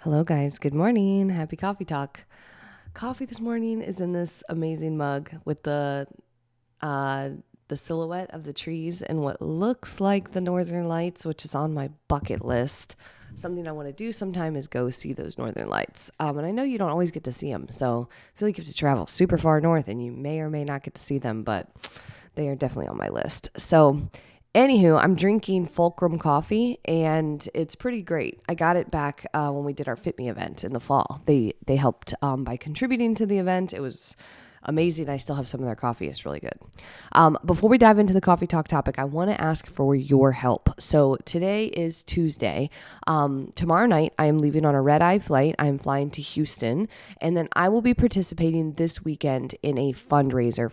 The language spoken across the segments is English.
Hello, guys. Good morning. Happy coffee talk. Coffee this morning is in this amazing mug with uh, the silhouette of the trees and what looks like the Northern Lights, which is on my bucket list. Something I want to do sometime is go see those Northern Lights. And I know you don't always get to see them, so I feel like you have to travel super far north, and you may or may not get to see them, but they are definitely on my list. So anywho, I'm drinking Fulcrum coffee, and it's pretty great. I got it back when we did our Fit Me event in the fall. They helped by contributing to the event. It was amazing. I still have some of their coffee. It's really good. Before we dive into the coffee talk topic, I want to ask for your help. So today is Tuesday. Tomorrow night, I am leaving on a red-eye flight. I am flying to Houston, and then I will be participating this weekend in a fundraiser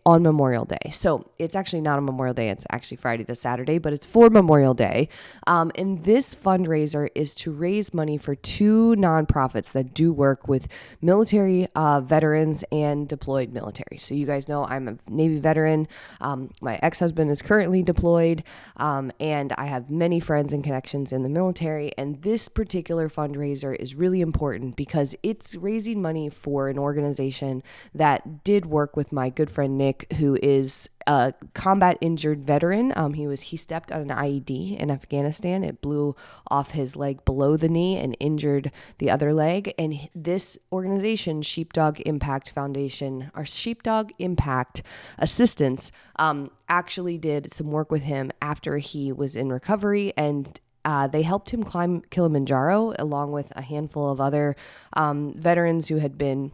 on Memorial Day. So it's actually not on Memorial Day. It's actually Friday to Saturday, but it's for Memorial Day. And this fundraiser is to raise money for two nonprofits that do work with military veterans and deployed military. So you guys know I'm a Navy veteran. My ex-husband is currently deployed, and I have many friends and connections in the military. And this particular fundraiser is really important because it's raising money for an organization that did work with my good friend Nick, who is a combat injured veteran. He stepped on an IED in Afghanistan. It blew off his leg below the knee and injured the other leg. And this organization, Sheepdog Impact Foundation, or Sheepdog Impact Assistance, actually did some work with him after he was in recovery, and they helped him climb Kilimanjaro along with a handful of other veterans who had been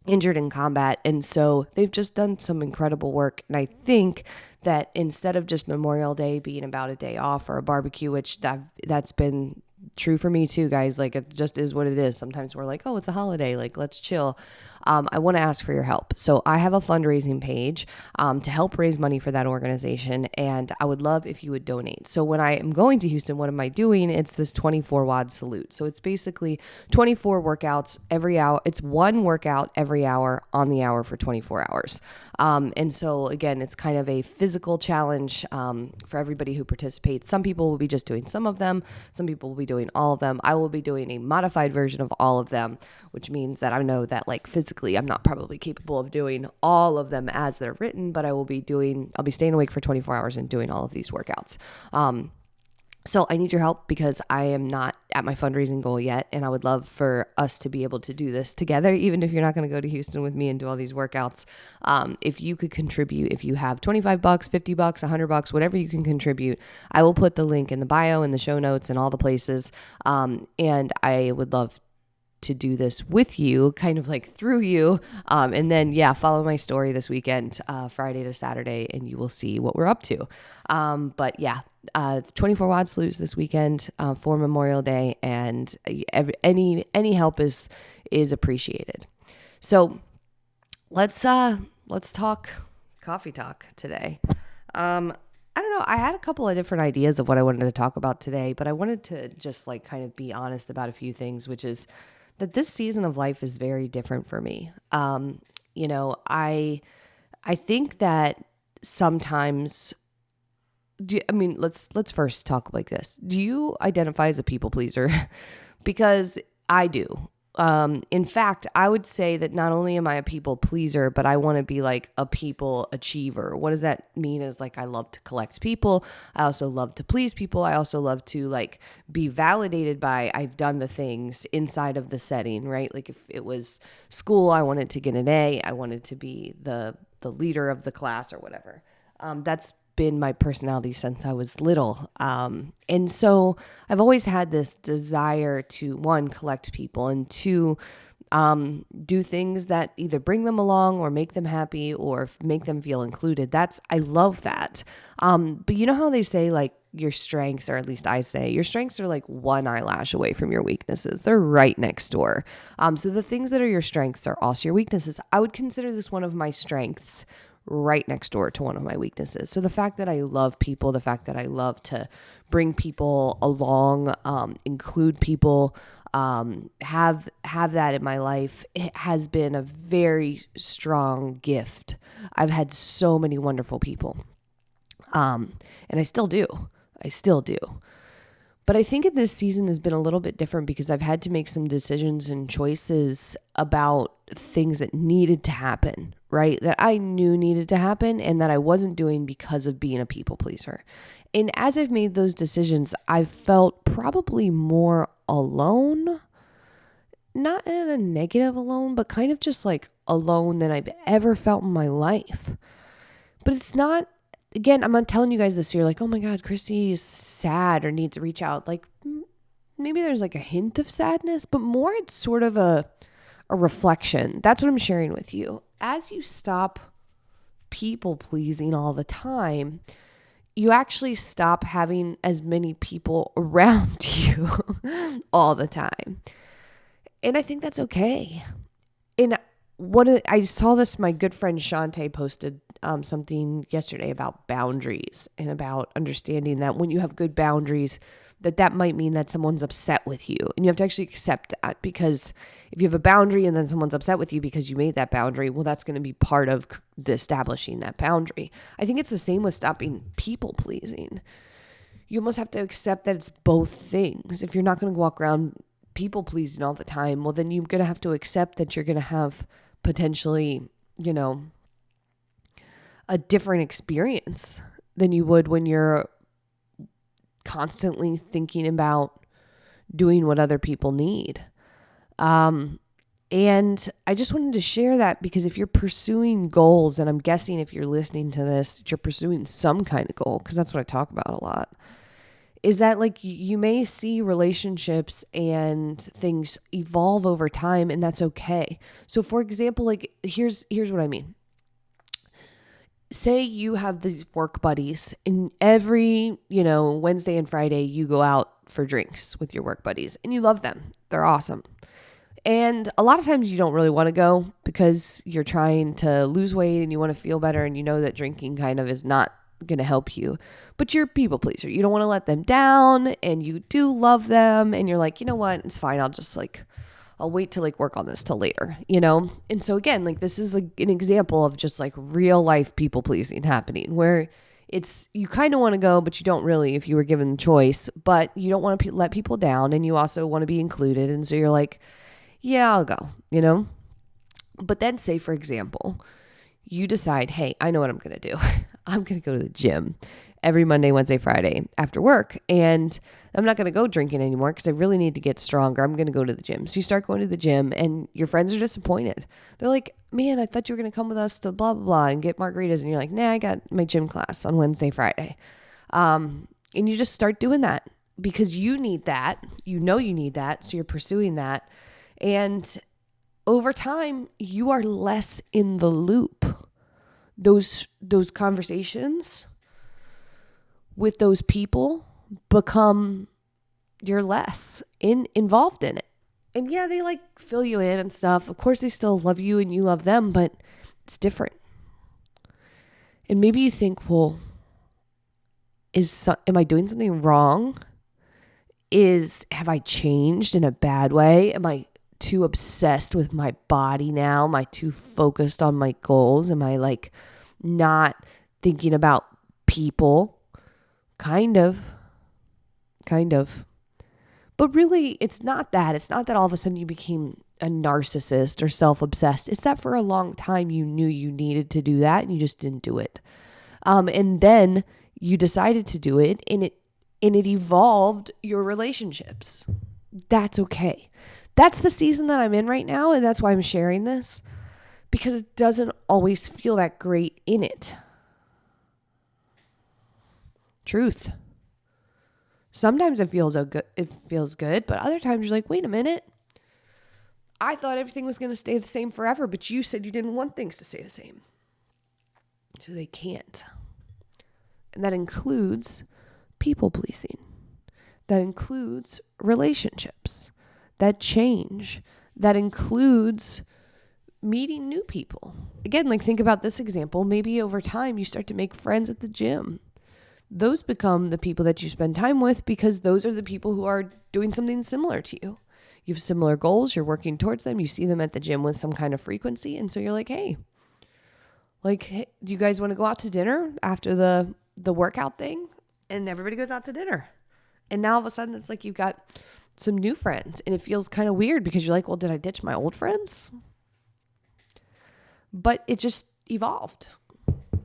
injured in combat. And so they've just done some incredible work. And I think that instead of just Memorial Day being about a day off or a barbecue, which that's been true for me too, guys, like it just is what it is. Sometimes we're like, oh, it's a holiday, like let's chill. I want to ask for your help. So I have a fundraising page to help raise money for that organization, and I would love if you would donate. So when I am going to Houston, what am I doing? It's this 24 WOD salute. So it's basically 24 workouts every hour. It's one workout every hour on the hour for 24 hours. And so again, it's kind of a physical challenge for everybody who participates. Some people will be just doing some of them. Some people will be doing all of them. I will be doing a modified version of all of them, which means that I know that like physically, I'm not probably capable of doing all of them as they're written, but I'll be staying awake for 24 hours and doing all of these workouts. So I need your help because I am not at my fundraising goal yet, and I would love for us to be able to do this together, even if you're not going to go to Houston with me and do all these workouts. If you could contribute, if you have $25, $50, $100, whatever you can contribute, I will put the link in the bio and the show notes and all the places. And I would love to do this with you, kind of like through you. And then, follow my story this weekend, Friday to Saturday, and you will see what we're up to. 24 WOD salutes this weekend for Memorial Day, and any help is appreciated. So let's talk coffee talk today. I don't know. I had a couple of different ideas of what I wanted to talk about today, but I wanted to just like kind of be honest about a few things, which is that this season of life is very different for me. I think that sometimes let's first talk like this. Do you identify as a people pleaser? Because I do. In fact, I would say that not only am I a people pleaser, but I want to be like a people achiever. What does that mean? Is like, I love to collect people. I also love to please people. I also love to like be validated by I've done the things inside of the setting, right? Like if it was school, I wanted to get an A. I wanted to be the leader of the class or whatever. That's been my personality since I was little. And so I've always had this desire to, one, collect people, and two, do things that either bring them along or make them happy or make them feel included. I love that. But you know how they say like your strengths, or at least I say, your strengths are like one eyelash away from your weaknesses. They're right next door. So the things that are your strengths are also your weaknesses. I would consider this one of my strengths, right next door to one of my weaknesses. So the fact that I love people, the fact that I love to bring people along, include people, have that in my life, it has been a very strong gift. I've had so many wonderful people. And I still do. But I think in this season has been a little bit different because I've had to make some decisions and choices about things that needed to happen, right? That I knew needed to happen and that I wasn't doing because of being a people pleaser. And as I've made those decisions, I've felt probably more alone, not in a negative alone, but kind of just like alone than I've ever felt in my life. But it's not, again, I'm not telling you guys this. You're like, oh my God, Christy is sad or needs to reach out. Like maybe there's like a hint of sadness, but more it's sort of a reflection. That's what I'm sharing with you. As you stop people pleasing all the time, you actually stop having as many people around you all the time. And I think that's okay. And I saw this, my good friend Shantae posted something yesterday about boundaries and about understanding that when you have good boundaries, that might mean that someone's upset with you. And you have to actually accept that, because if you have a boundary and then someone's upset with you because you made that boundary, well, that's going to be part of the establishing that boundary. I think it's the same with stopping people pleasing. You almost have to accept that it's both things. If you're not going to walk around people pleasing all the time, well, then you're going to have to accept that you're going to have potentially, a different experience than you would when you're constantly thinking about doing what other people need. And I just wanted to share that because if you're pursuing goals, and I'm guessing if you're listening to this, you're pursuing some kind of goal, because that's what I talk about a lot, is that like you may see relationships and things evolve over time, and that's okay. So for example, like here's what I mean. Say you have these work buddies, and every, Wednesday and Friday you go out for drinks with your work buddies and you love them. They're awesome. And a lot of times you don't really want to go because you're trying to lose weight and you want to feel better, and you know that drinking kind of is not going to help you, but you're a people pleaser. You don't want to let them down, and you do love them, and you're like, you know what? It's fine. I'll wait to work on this till later, And so again, this is an example of just real life people pleasing happening, where you kind of want to go, but you don't really, if you were given the choice, but you don't want to let people down, and you also want to be included. And so you're like, yeah, I'll go, But then say, for example, you decide, hey, I know what I'm going to do. I'm going to go to the gym every Monday, Wednesday, Friday after work. And I'm not going to go drinking anymore because I really need to get stronger. I'm going to go to the gym. So you start going to the gym, and your friends are disappointed. They're like, man, I thought you were going to come with us to blah, blah, blah and get margaritas. And you're like, nah, I got my gym class on Wednesday, Friday. And you just start doing that because you need that. You need that. So you're pursuing that. And over time, you are less in the loop. Those conversations with those people become, you're less involved in it. And yeah, they fill you in and stuff. Of course, they still love you and you love them, but it's different. And maybe you think, well, am I doing something wrong? Have I changed in a bad way? Am I too obsessed with my body now? Am I too focused on my goals? Am I not thinking about people? Kind of. But really, it's not that. It's not that all of a sudden you became a narcissist or self-obsessed. It's that for a long time you knew you needed to do that and you just didn't do it. And then you decided to do it, and it evolved your relationships. That's okay. That's the season that I'm in right now, and that's why I'm sharing this, because it doesn't always feel that great in it. Truth. Sometimes it feels good, but other times you're like, wait a minute. I thought everything was going to stay the same forever, but you said you didn't want things to stay the same. So they can't. And that includes people pleasing. That includes relationships that change. That includes meeting new people. Again, think about this example. Maybe over time you start to make friends at the gym. Those become the people that you spend time with because those are the people who are doing something similar to you. You have similar goals. You're working towards them. You see them at the gym with some kind of frequency. And so you're like, hey, do you guys want to go out to dinner after the workout thing? And everybody goes out to dinner. And now all of a sudden it's like you've got some new friends and it feels kind of weird because you're like, well, did I ditch my old friends? But it just evolved.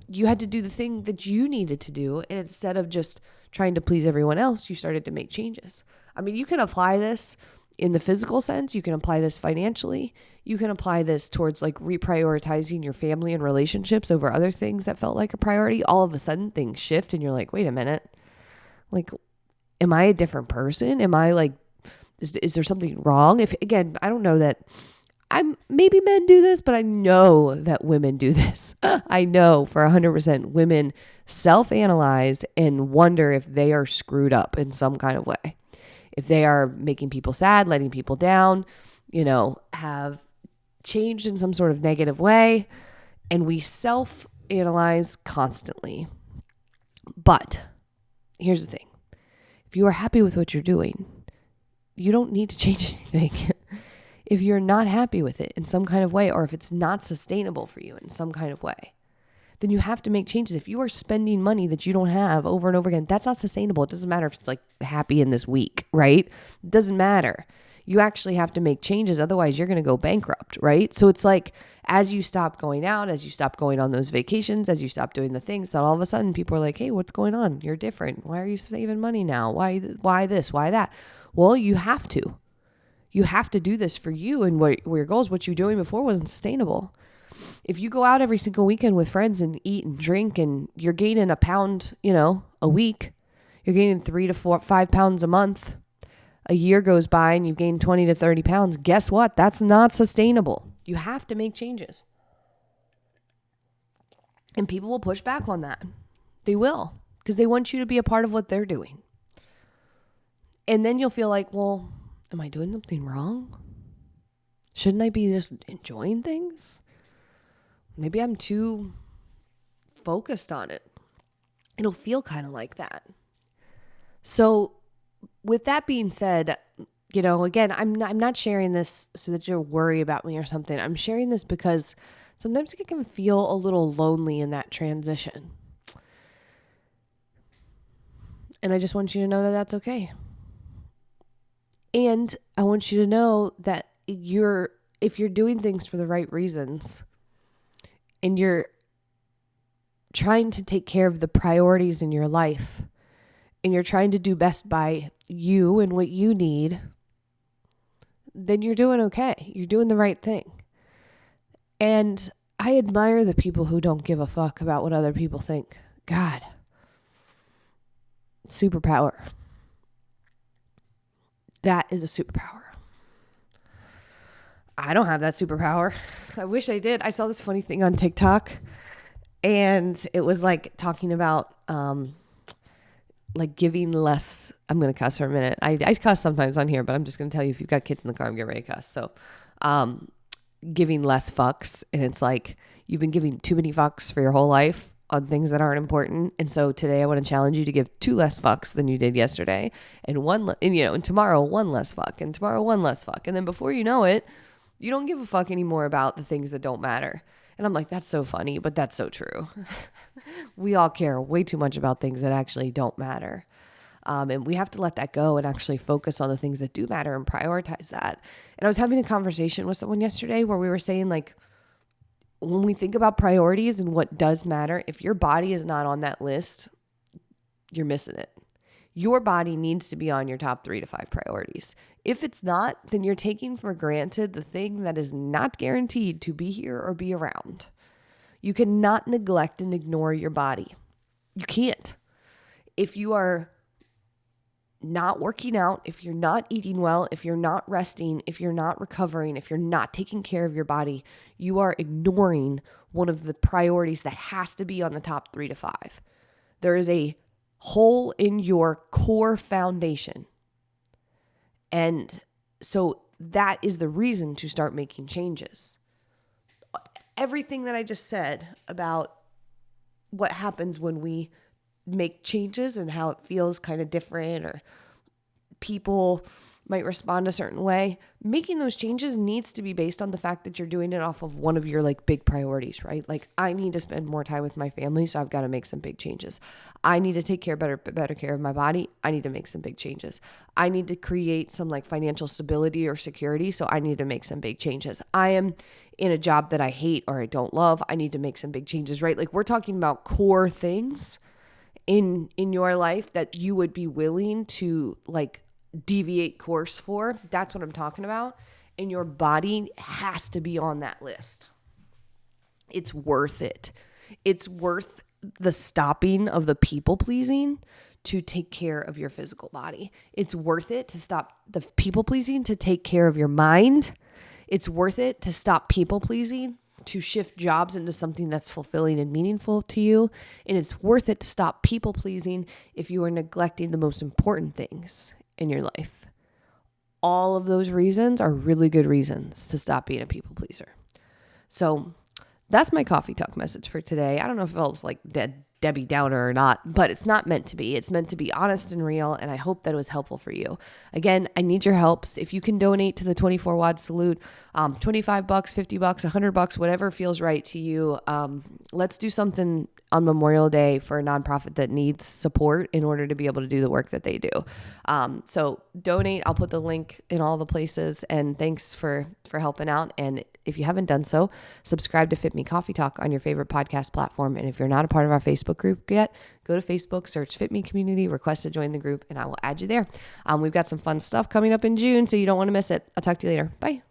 You had to do the thing that you needed to do. And instead of just trying to please everyone else, you started to make changes. I mean, you can apply this in the physical sense. You can apply this financially. You can apply this towards like reprioritizing your family and relationships over other things that felt like a priority. All of a sudden things shift and you're like, wait a minute. Like, am I a different person? Am I like, is there something wrong? If, again, I don't know that maybe men do this, but I know that women do this. I know for 100% women self-analyze and wonder if they are screwed up in some kind of way. If they are making people sad, letting people down, have changed in some sort of negative way. And we self-analyze constantly. But here's the thing. If you are happy with what you're doing, you don't need to change anything. If you're not happy with it in some kind of way, or if it's not sustainable for you in some kind of way, then you have to make changes. If you are spending money that you don't have over and over again, that's not sustainable. It doesn't matter if it's like happy in this week, right? It doesn't matter. You actually have to make changes. Otherwise, you're going to go bankrupt, right? So it's like as you stop going out, as you stop going on those vacations, as you stop doing the things, that all of a sudden people are like, hey, what's going on? You're different. Why are you saving money now? Why this? Why that? Well, you have to. You have to do this for you and where your goals. What you were doing before wasn't sustainable. If you go out every single weekend with friends and eat and drink and you're gaining a pound, a week, you're gaining 3 to 5 pounds a month. A year goes by and you've gained 20 to 30 pounds. Guess what? That's not sustainable. You have to make changes. And people will push back on that. They will, because they want you to be a part of what they're doing. And then you'll feel like, well, am I doing something wrong? Shouldn't I be just enjoying things? Maybe I'm too focused on it. It'll feel kind of like that. So with that being said, again, I'm not sharing this so that you'll worry about me or something. I'm sharing this because sometimes it can feel a little lonely in that transition. And I just want you to know that that's okay. And I want you to know that if you're doing things for the right reasons and you're trying to take care of the priorities in your life and you're trying to do best by you and what you need, then you're doing okay. You're doing the right thing. And I admire the people who don't give a fuck about what other people think. God, superpower. That is a superpower. I don't have that superpower. I wish I did. I saw this funny thing on TikTok and it was like talking about like giving less. I'm going to cuss for a minute. I cuss sometimes on here, but I'm just going to tell you, if you've got kids in the car, I'm getting ready to cuss. So giving less fucks. And it's like you've been giving too many fucks for your whole life on things that aren't important. And so today I want to challenge you to give 2 less fucks than you did yesterday, and and tomorrow 1 less fuck, and tomorrow 1 less fuck. And then before you know it, you don't give a fuck anymore about the things that don't matter. And I'm like, that's so funny, but that's so true. We all care way too much about things that actually don't matter. And we have to let that go and actually focus on the things that do matter and prioritize that. And I was having a conversation with someone yesterday where we were saying, like, when we think about priorities and what does matter, if your body is not on that list, you're missing it. Your body needs to be on your top 3 to 5 priorities. If it's not, then you're taking for granted the thing that is not guaranteed to be here or be around. You cannot neglect and ignore your body. You can't. If you are not working out, if you're not eating well, if you're not resting, if you're not recovering, if you're not taking care of your body, you are ignoring one of the priorities that has to be on the top 3 to 5. There is a hole in your core foundation. And so that is the reason to start making changes. Everything that I just said about what happens when we make changes and how it feels kind of different, or people might respond a certain way. Making those changes needs to be based on the fact that you're doing it off of one of your like big priorities, right? Like I need to spend more time with my family, so I've got to make some big changes. I need to take better care of my body. I need to make some big changes. I need to create some like financial stability or security, so I need to make some big changes. I am in a job that I hate or I don't love. I need to make some big changes, right? Like we're talking about core things in your life that you would be willing to like deviate course for. That's what I'm talking about. And your body has to be on that list. It's worth it. It's worth the stopping of the people pleasing to take care of your physical body. It's worth it to stop the people pleasing to take care of your mind. It's worth it to stop people pleasing to shift jobs into something that's fulfilling and meaningful to you. And it's worth it to stop people pleasing if you are neglecting the most important things in your life. All of those reasons are really good reasons to stop being a people pleaser. So that's my coffee talk message for today. I don't know if it feels like Debbie Downer or not, but it's not meant to be. It's meant to be honest and real, and I hope that it was helpful for you. Again, I need your help. If you can donate to the 24 Wad Salute, $25, $50, $100, whatever feels right to you. Let's do something on Memorial Day for a nonprofit that needs support in order to be able to do the work that they do. So donate. I'll put the link in all the places, and thanks for helping out. And if you haven't done so, subscribe to Fit Me Coffee Talk on your favorite podcast platform. And if you're not a part of our Facebook group yet, go to Facebook, search Fit Me Community, request to join the group, and I will add you there. We've got some fun stuff coming up in June, so you don't want to miss it. I'll talk to you later. Bye.